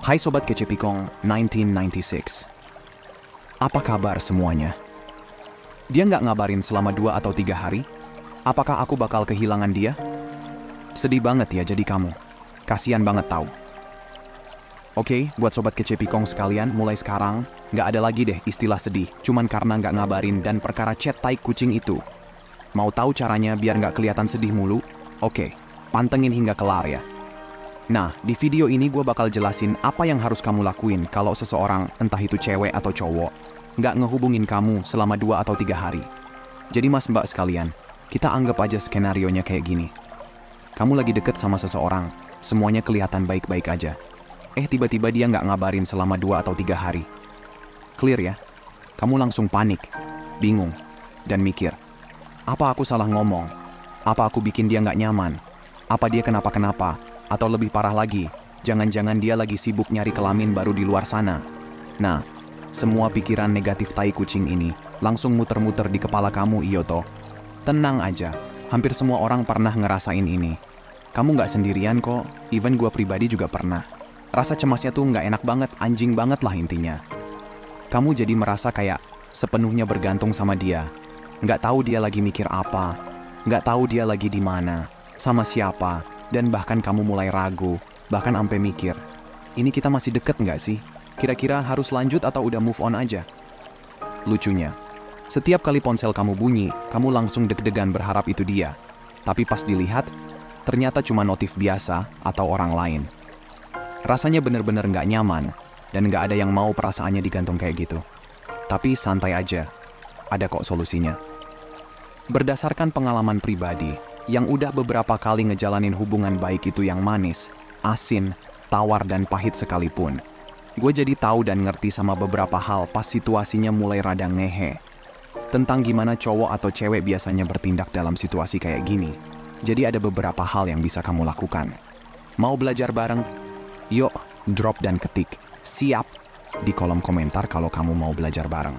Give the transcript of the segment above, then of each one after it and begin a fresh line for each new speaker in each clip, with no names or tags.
Hai Sobat Kece Pikong 1996. Apa kabar semuanya? Dia nggak ngabarin selama 2 atau 3 hari? Apakah aku bakal kehilangan dia? Sedih banget ya jadi kamu. Kasian banget tahu. Oke, buat Sobat Kece Pikong sekalian, mulai sekarang nggak ada lagi deh istilah sedih, cuman karena nggak ngabarin dan perkara chat tai kucing itu. Mau tahu caranya biar nggak kelihatan sedih mulu? Oke, pantengin hingga kelar ya. Nah, di video ini gue bakal jelasin apa yang harus kamu lakuin kalau seseorang, entah itu cewek atau cowok, nggak ngehubungin kamu selama 2 atau 3 hari. Jadi mas mbak sekalian, kita anggap aja skenarionya kayak gini. Kamu lagi deket sama seseorang, semuanya kelihatan baik-baik aja. Tiba-tiba dia nggak ngabarin selama 2 atau 3 hari. Clear ya? Kamu langsung panik, bingung, dan mikir, apa aku salah ngomong? Apa aku bikin dia nggak nyaman? Apa dia kenapa-kenapa? Atau lebih parah lagi, jangan-jangan dia lagi sibuk nyari kelamin baru di luar sana. Nah, semua pikiran negatif tai kucing ini langsung muter-muter di kepala kamu, iyo toh. Tenang aja, hampir semua orang pernah ngerasain ini. Kamu nggak sendirian kok, even gua pribadi juga pernah. Rasa cemasnya tuh nggak enak banget, anjing banget lah intinya. Kamu jadi merasa kayak sepenuhnya bergantung sama dia. Nggak tahu dia lagi mikir apa, nggak tahu dia lagi di mana, sama siapa. Dan bahkan kamu mulai ragu, bahkan sampai mikir, ini kita masih deket nggak sih? Kira-kira harus lanjut atau udah move on aja? Lucunya, setiap kali ponsel kamu bunyi, kamu langsung deg-degan berharap itu dia. Tapi pas dilihat, ternyata cuma notif biasa atau orang lain. Rasanya bener-bener nggak nyaman, dan nggak ada yang mau perasaannya digantung kayak gitu. Tapi santai aja, ada kok solusinya. Berdasarkan pengalaman pribadi, yang udah beberapa kali ngejalanin hubungan baik itu yang manis, asin, tawar dan pahit sekalipun. Gue jadi tahu dan ngerti sama beberapa hal pas situasinya mulai rada ngehe. Tentang gimana cowok atau cewek biasanya bertindak dalam situasi kayak gini. Jadi ada beberapa hal yang bisa kamu lakukan. Mau belajar bareng? Yuk, drop dan ketik. Siap di kolom komentar kalau kamu mau belajar bareng.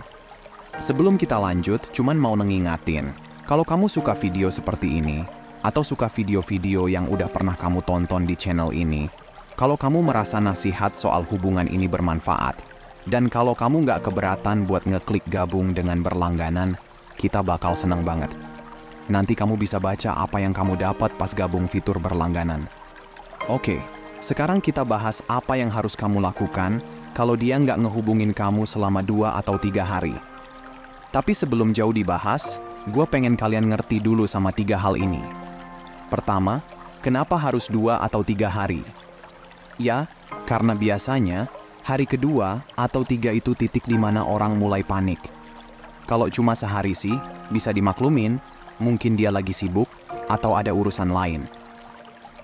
Sebelum kita lanjut, cuman mau ngingatin. Kalau kamu suka video seperti ini, atau suka video-video yang udah pernah kamu tonton di channel ini, kalau kamu merasa nasihat soal hubungan ini bermanfaat, dan kalau kamu nggak keberatan buat ngeklik gabung dengan berlangganan, kita bakal seneng banget. Nanti kamu bisa baca apa yang kamu dapat pas gabung fitur berlangganan. Oke, sekarang kita bahas apa yang harus kamu lakukan kalau dia nggak ngehubungin kamu selama 2 atau 3 hari. Tapi sebelum jauh dibahas, gue pengen kalian ngerti dulu sama 3 hal ini. Pertama, kenapa harus 2 atau 3 hari? Ya, karena biasanya hari kedua atau 3 itu titik di mana orang mulai panik. Kalau cuma sehari sih, bisa dimaklumin, mungkin dia lagi sibuk atau ada urusan lain.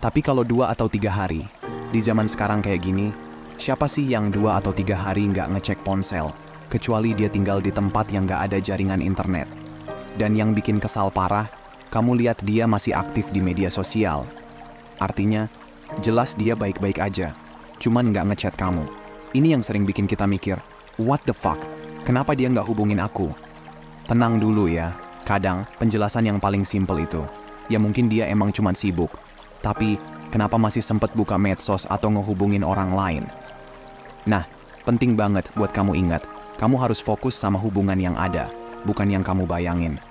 Tapi kalau 2 atau 3 hari, di zaman sekarang kayak gini, siapa sih yang 2 atau 3 hari nggak ngecek ponsel, kecuali dia tinggal di tempat yang nggak ada jaringan internet. Dan yang bikin kesal parah, kamu lihat dia masih aktif di media sosial. Artinya, jelas dia baik-baik aja, cuman nggak ngechat kamu. Ini yang sering bikin kita mikir, what the fuck? Kenapa dia nggak hubungin aku? Tenang dulu ya, kadang penjelasan yang paling simple itu. Ya mungkin dia emang cuman sibuk, tapi kenapa masih sempet buka medsos atau ngehubungin orang lain? Nah, penting banget buat kamu ingat, kamu harus fokus sama hubungan yang ada, bukan yang kamu bayangin.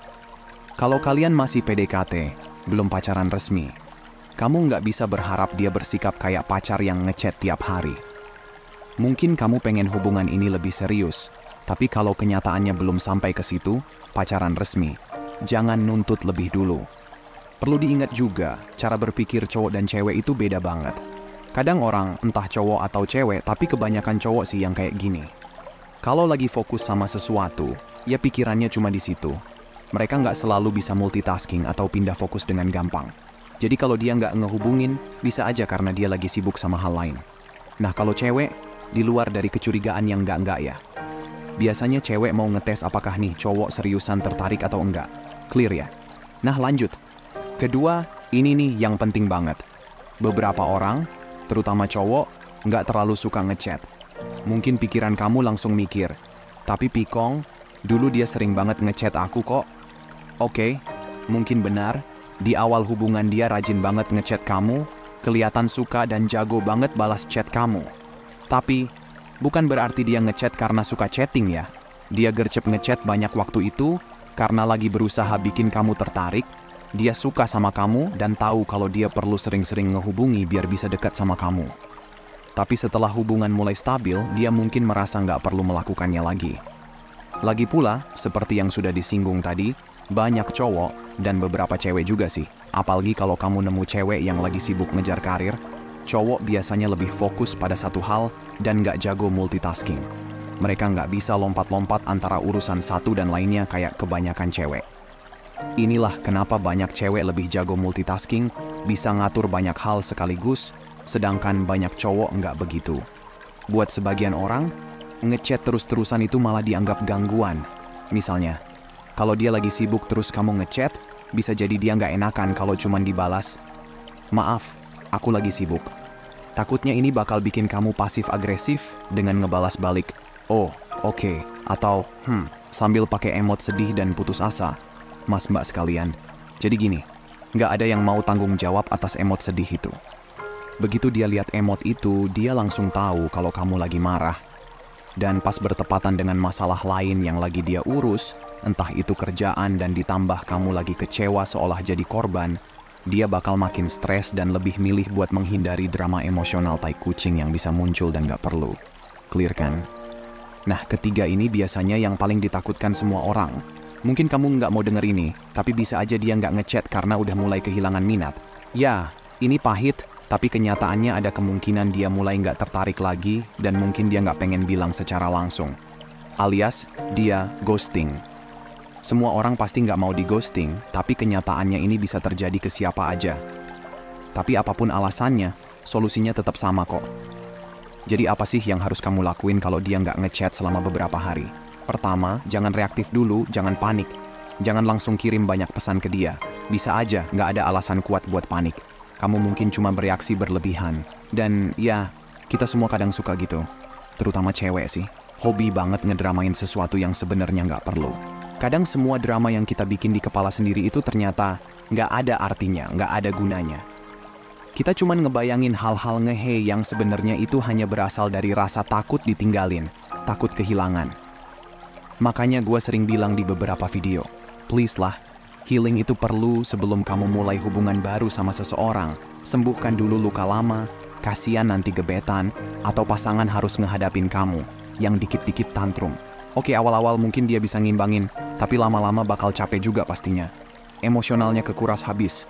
Kalau kalian masih PDKT, belum pacaran resmi, kamu nggak bisa berharap dia bersikap kayak pacar yang ngechat tiap hari. Mungkin kamu pengen hubungan ini lebih serius, tapi kalau kenyataannya belum sampai ke situ, pacaran resmi, jangan nuntut lebih dulu. Perlu diingat juga, cara berpikir cowok dan cewek itu beda banget. Kadang orang, entah cowok atau cewek, tapi kebanyakan cowok sih yang kayak gini. Kalau lagi fokus sama sesuatu, ya pikirannya cuma di situ. Mereka nggak selalu bisa multitasking atau pindah fokus dengan gampang. Jadi kalau dia nggak ngehubungin, bisa aja karena dia lagi sibuk sama hal lain. Nah kalau cewek, di luar dari kecurigaan yang nggak ya. Biasanya cewek mau ngetes apakah nih cowok seriusan tertarik atau enggak. Clear ya? Nah lanjut. Kedua, ini nih yang penting banget. Beberapa orang, terutama cowok, nggak terlalu suka ngechat. Mungkin pikiran kamu langsung mikir, tapi Pikong, dulu dia sering banget ngechat aku kok. Oke, mungkin benar, di awal hubungan dia rajin banget ngechat kamu, kelihatan suka dan jago banget balas chat kamu. Tapi, bukan berarti dia ngechat karena suka chatting ya. Dia gercep ngechat banyak waktu itu karena lagi berusaha bikin kamu tertarik. Dia suka sama kamu dan tahu kalau dia perlu sering-sering ngehubungi biar bisa dekat sama kamu. Tapi setelah hubungan mulai stabil, dia mungkin merasa nggak perlu melakukannya lagi. Lagi pula, seperti yang sudah disinggung tadi, banyak cowok dan beberapa cewek juga sih. Apalagi kalau kamu nemu cewek yang lagi sibuk ngejar karir, cowok biasanya lebih fokus pada satu hal dan nggak jago multitasking. Mereka nggak bisa lompat-lompat antara urusan satu dan lainnya kayak kebanyakan cewek. Inilah kenapa banyak cewek lebih jago multitasking, bisa ngatur banyak hal sekaligus, sedangkan banyak cowok nggak begitu. Buat sebagian orang, ngechat terus-terusan itu malah dianggap gangguan. Misalnya, kalau dia lagi sibuk terus kamu ngechat, bisa jadi dia nggak enakan kalau cuman dibalas, "Maaf, aku lagi sibuk." Takutnya ini bakal bikin kamu pasif-agresif dengan ngebalas balik, "Oh, oke," atau sambil pakai emot sedih dan putus asa. Mas mbak sekalian, jadi gini, nggak ada yang mau tanggung jawab atas emot sedih itu. Begitu dia lihat emot itu, dia langsung tahu kalau kamu lagi marah. Dan pas bertepatan dengan masalah lain yang lagi dia urus, entah itu kerjaan dan ditambah kamu lagi kecewa seolah jadi korban, dia bakal makin stres dan lebih milih buat menghindari drama emosional tai kucing yang bisa muncul dan nggak perlu. Clear kan? Nah, ketiga ini biasanya yang paling ditakutkan semua orang. Mungkin kamu nggak mau denger ini, tapi bisa aja dia nggak ngechat karena udah mulai kehilangan minat. Ya, ini pahit, tapi kenyataannya ada kemungkinan dia mulai nggak tertarik lagi dan mungkin dia nggak pengen bilang secara langsung. Alias, dia ghosting. Semua orang pasti nggak mau di ghosting, tapi kenyataannya ini bisa terjadi ke siapa aja. Tapi apapun alasannya, solusinya tetap sama kok. Jadi apa sih yang harus kamu lakuin kalau dia nggak ngechat selama beberapa hari? Pertama, jangan reaktif dulu, jangan panik. Jangan langsung kirim banyak pesan ke dia. Bisa aja nggak ada alasan kuat buat panik. Kamu mungkin cuma bereaksi berlebihan. Dan ya, kita semua kadang suka gitu. Terutama cewek sih. Hobi banget ngedramain sesuatu yang sebenarnya nggak perlu. Kadang semua drama yang kita bikin di kepala sendiri itu ternyata nggak ada artinya, nggak ada gunanya. Kita cuma ngebayangin hal-hal ngehe yang sebenarnya itu hanya berasal dari rasa takut ditinggalin, takut kehilangan. Makanya gue sering bilang di beberapa video, please lah, healing itu perlu sebelum kamu mulai hubungan baru sama seseorang. Sembuhkan dulu luka lama, kasihan nanti gebetan, atau pasangan harus ngehadapin kamu yang dikit-dikit tantrum. Oke, awal-awal mungkin dia bisa ngimbangin, tapi lama-lama bakal capek juga pastinya. Emosionalnya kekuras habis.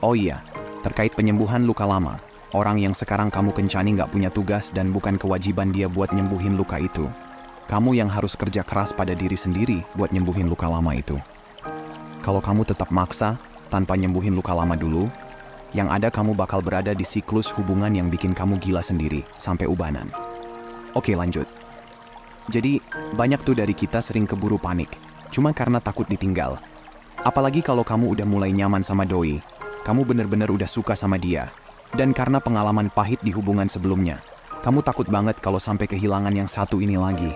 Oh iya, terkait penyembuhan luka lama, orang yang sekarang kamu kencani nggak punya tugas dan bukan kewajiban dia buat nyembuhin luka itu. Kamu yang harus kerja keras pada diri sendiri buat nyembuhin luka lama itu. Kalau kamu tetap maksa, tanpa nyembuhin luka lama dulu, yang ada kamu bakal berada di siklus hubungan yang bikin kamu gila sendiri, sampai ubanan. Oke, lanjut. Jadi, banyak tuh dari kita sering keburu panik, cuma karena takut ditinggal. Apalagi kalau kamu udah mulai nyaman sama doi, kamu bener-bener udah suka sama dia. Dan karena pengalaman pahit di hubungan sebelumnya, kamu takut banget kalau sampai kehilangan yang satu ini lagi.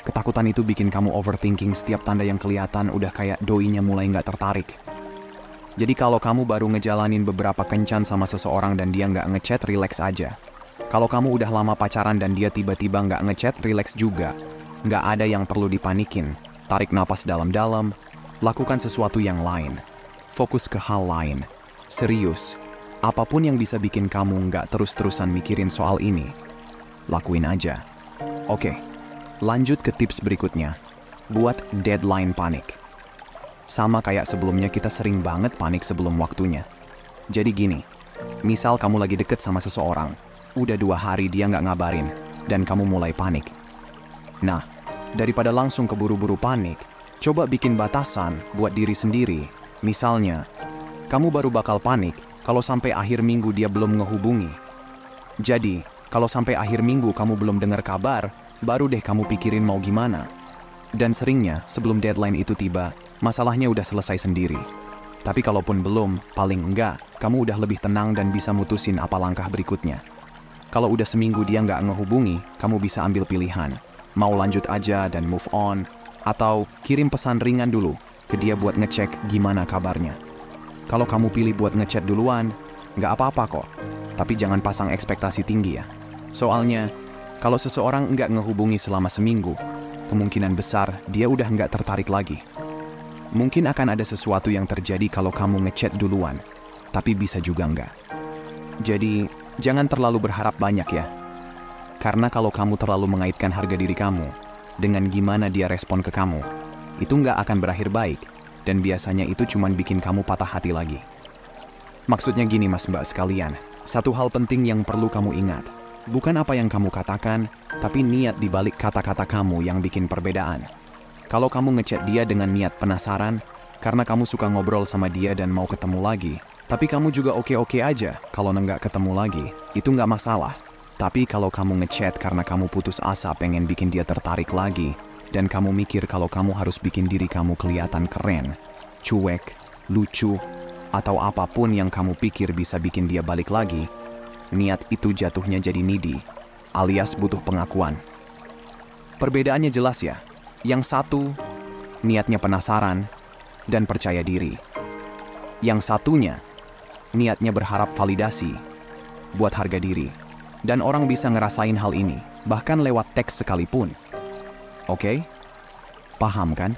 Ketakutan itu bikin kamu overthinking setiap tanda yang kelihatan udah kayak doinya mulai nggak tertarik. Jadi kalau kamu baru ngejalanin beberapa kencan sama seseorang dan dia nggak ngechat, relax aja. Kalau kamu udah lama pacaran dan dia tiba-tiba nggak ngechat, relax juga. Nggak ada yang perlu dipanikin. Tarik napas dalam-dalam, lakukan sesuatu yang lain. Fokus ke hal lain. Serius, apapun yang bisa bikin kamu nggak terus-terusan mikirin soal ini, lakuin aja. Oke. Lanjut ke tips berikutnya, buat deadline panik. Sama kayak sebelumnya kita sering banget panik sebelum waktunya. Jadi gini, misal kamu lagi deket sama seseorang, udah 2 hari dia nggak ngabarin, dan kamu mulai panik. Nah, daripada langsung keburu-buru panik, coba bikin batasan buat diri sendiri. Misalnya, kamu baru bakal panik kalau sampai akhir minggu dia belum ngehubungi. Jadi, kalau sampai akhir minggu kamu belum dengar kabar, baru deh kamu pikirin mau gimana. Dan seringnya, sebelum deadline itu tiba, masalahnya udah selesai sendiri. Tapi kalaupun belum, paling enggak, kamu udah lebih tenang dan bisa mutusin apa langkah berikutnya. Kalau udah seminggu dia nggak ngehubungi, kamu bisa ambil pilihan. Mau lanjut aja dan move on, atau kirim pesan ringan dulu ke dia buat ngecek gimana kabarnya. Kalau kamu pilih buat ngechat duluan, nggak apa-apa kok. Tapi jangan pasang ekspektasi tinggi ya. Soalnya, kalau seseorang nggak ngehubungi selama seminggu, kemungkinan besar dia udah nggak tertarik lagi. Mungkin akan ada sesuatu yang terjadi kalau kamu ngechat duluan, tapi bisa juga nggak. Jadi, jangan terlalu berharap banyak ya. Karena kalau kamu terlalu mengaitkan harga diri kamu dengan gimana dia respon ke kamu, itu nggak akan berakhir baik, dan biasanya itu cuma bikin kamu patah hati lagi. Maksudnya gini mas mbak sekalian, satu hal penting yang perlu kamu ingat, bukan apa yang kamu katakan, tapi niat di balik kata-kata kamu yang bikin perbedaan. Kalau kamu ngechat dia dengan niat penasaran, karena kamu suka ngobrol sama dia dan mau ketemu lagi, tapi kamu juga oke-oke aja kalau nggak ketemu lagi, itu nggak masalah. Tapi kalau kamu ngechat karena kamu putus asa pengen bikin dia tertarik lagi, dan kamu mikir kalau kamu harus bikin diri kamu kelihatan keren, cuek, lucu, atau apapun yang kamu pikir bisa bikin dia balik lagi, niat itu jatuhnya jadi needy, alias butuh pengakuan. Perbedaannya jelas ya. Yang satu, niatnya penasaran dan percaya diri. Yang satunya, niatnya berharap validasi, buat harga diri. Dan orang bisa ngerasain hal ini, bahkan lewat teks sekalipun. Oke? Paham kan?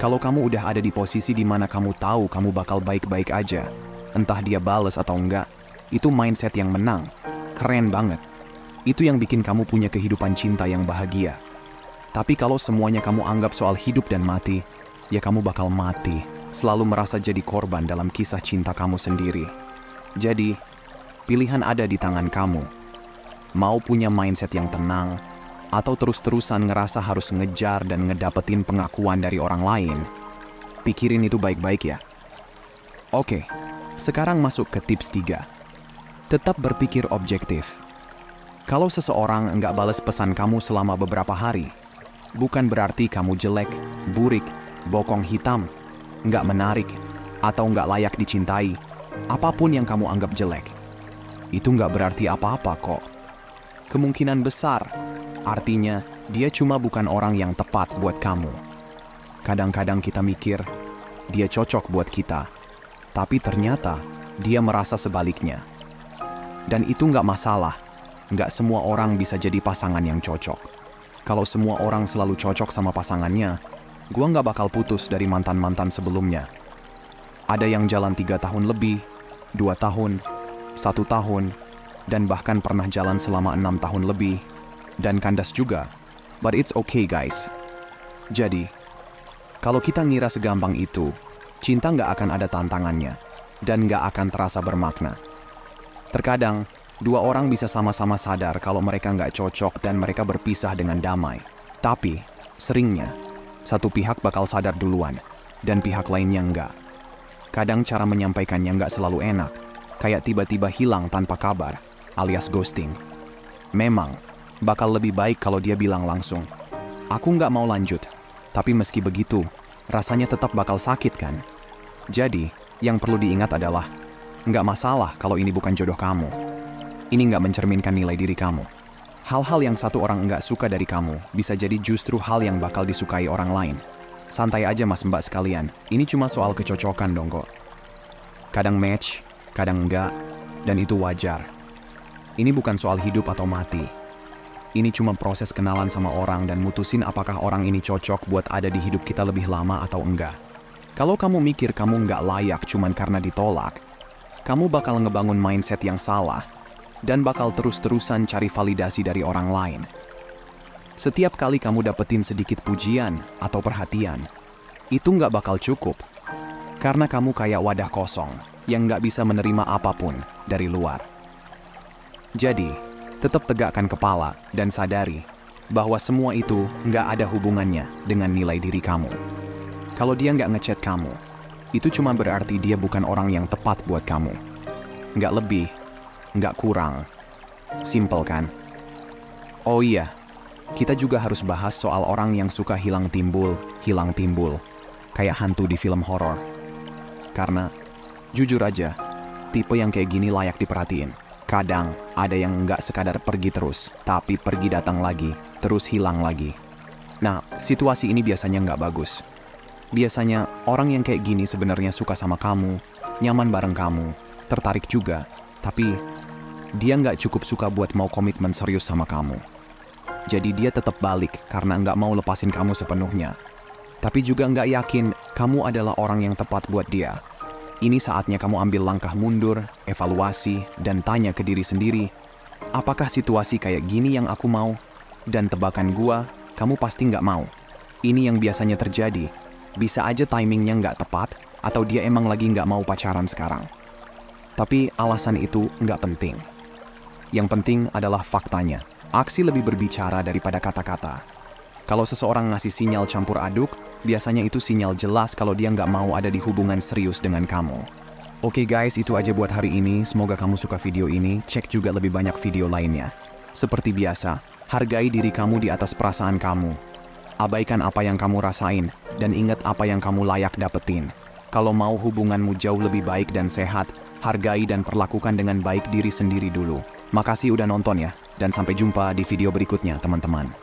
Kalau kamu udah ada di posisi di mana kamu tahu kamu bakal baik-baik aja, entah dia bales atau enggak, itu mindset yang menang. Keren banget. Itu yang bikin kamu punya kehidupan cinta yang bahagia. Tapi kalau semuanya kamu anggap soal hidup dan mati, ya kamu bakal mati, selalu merasa jadi korban dalam kisah cinta kamu sendiri. Jadi, pilihan ada di tangan kamu. Mau punya mindset yang tenang, atau terus-terusan ngerasa harus ngejar dan ngedapetin pengakuan dari orang lain. Pikirin itu baik-baik ya. Oke, sekarang masuk ke tips 3. Tetap berpikir objektif. Kalau seseorang nggak bales pesan kamu selama beberapa hari, bukan berarti kamu jelek, burik, bokong hitam, nggak menarik, atau nggak layak dicintai. Apapun yang kamu anggap jelek, itu nggak berarti apa-apa kok. Kemungkinan besar, artinya dia cuma bukan orang yang tepat buat kamu. Kadang-kadang kita mikir, dia cocok buat kita, tapi ternyata dia merasa sebaliknya. Dan itu nggak masalah, nggak semua orang bisa jadi pasangan yang cocok. Kalau semua orang selalu cocok sama pasangannya, gua nggak bakal putus dari mantan-mantan sebelumnya. Ada yang jalan 3 tahun lebih, 2 tahun, 1 tahun, dan bahkan pernah jalan selama 6 tahun lebih, dan kandas juga. But it's okay guys. Jadi, kalau kita ngira segampang itu, cinta nggak akan ada tantangannya, dan nggak akan terasa bermakna. Terkadang, 2 orang bisa sama-sama sadar kalau mereka nggak cocok dan mereka berpisah dengan damai. Tapi, seringnya, satu pihak bakal sadar duluan, dan pihak lainnya nggak. Kadang cara menyampaikannya nggak selalu enak, kayak tiba-tiba hilang tanpa kabar, alias ghosting. Memang, bakal lebih baik kalau dia bilang langsung, "Aku nggak mau lanjut," tapi meski begitu, rasanya tetap bakal sakit kan? Jadi, yang perlu diingat adalah, nggak masalah kalau ini bukan jodoh kamu. Ini nggak mencerminkan nilai diri kamu. Hal-hal yang satu orang nggak suka dari kamu, bisa jadi justru hal yang bakal disukai orang lain. Santai aja mas mbak sekalian, ini cuma soal kecocokan dong kok. Kadang match, kadang enggak, dan itu wajar. Ini bukan soal hidup atau mati. Ini cuma proses kenalan sama orang dan mutusin apakah orang ini cocok buat ada di hidup kita lebih lama atau enggak. Kalau kamu mikir kamu nggak layak cuman karena ditolak, kamu bakal ngebangun mindset yang salah dan bakal terus-terusan cari validasi dari orang lain. Setiap kali kamu dapetin sedikit pujian atau perhatian, itu nggak bakal cukup. Karena kamu kayak wadah kosong yang nggak bisa menerima apapun dari luar. Jadi, tetap tegakkan kepala dan sadari bahwa semua itu nggak ada hubungannya dengan nilai diri kamu. Kalau dia nggak ngechat kamu, itu cuma berarti dia bukan orang yang tepat buat kamu. Nggak lebih, nggak kurang. Simple kan? Oh iya, kita juga harus bahas soal orang yang suka hilang timbul. Kayak hantu di film horor. Karena, jujur aja, tipe yang kayak gini layak diperhatiin. Kadang, ada yang nggak sekadar pergi terus, tapi pergi datang lagi, terus hilang lagi. Nah, situasi ini biasanya nggak bagus. Biasanya, orang yang kayak gini sebenarnya suka sama kamu, nyaman bareng kamu, tertarik juga, tapi Dia nggak cukup suka buat mau komitmen serius sama kamu. Jadi dia tetap balik karena nggak mau lepasin kamu sepenuhnya. Tapi juga nggak yakin kamu adalah orang yang tepat buat dia. Ini saatnya kamu ambil langkah mundur, evaluasi, dan tanya ke diri sendiri, apakah situasi kayak gini yang aku mau? Dan tebakan gua, kamu pasti nggak mau. Ini yang biasanya terjadi. Bisa aja timingnya nggak tepat, atau dia emang lagi nggak mau pacaran sekarang. Tapi alasan itu nggak penting. Yang penting adalah faktanya. Aksi lebih berbicara daripada kata-kata. Kalau seseorang ngasih sinyal campur aduk, biasanya itu sinyal jelas kalau dia nggak mau ada di hubungan serius dengan kamu. Oke guys, itu aja buat hari ini. Semoga kamu suka video ini. Cek juga lebih banyak video lainnya. Seperti biasa, hargai diri kamu di atas perasaan kamu. Abaikan apa yang kamu rasain, dan ingat apa yang kamu layak dapetin. Kalau mau hubunganmu jauh lebih baik dan sehat, hargai dan perlakukan dengan baik diri sendiri dulu. Makasih udah nonton ya, dan sampai jumpa di video berikutnya teman-teman.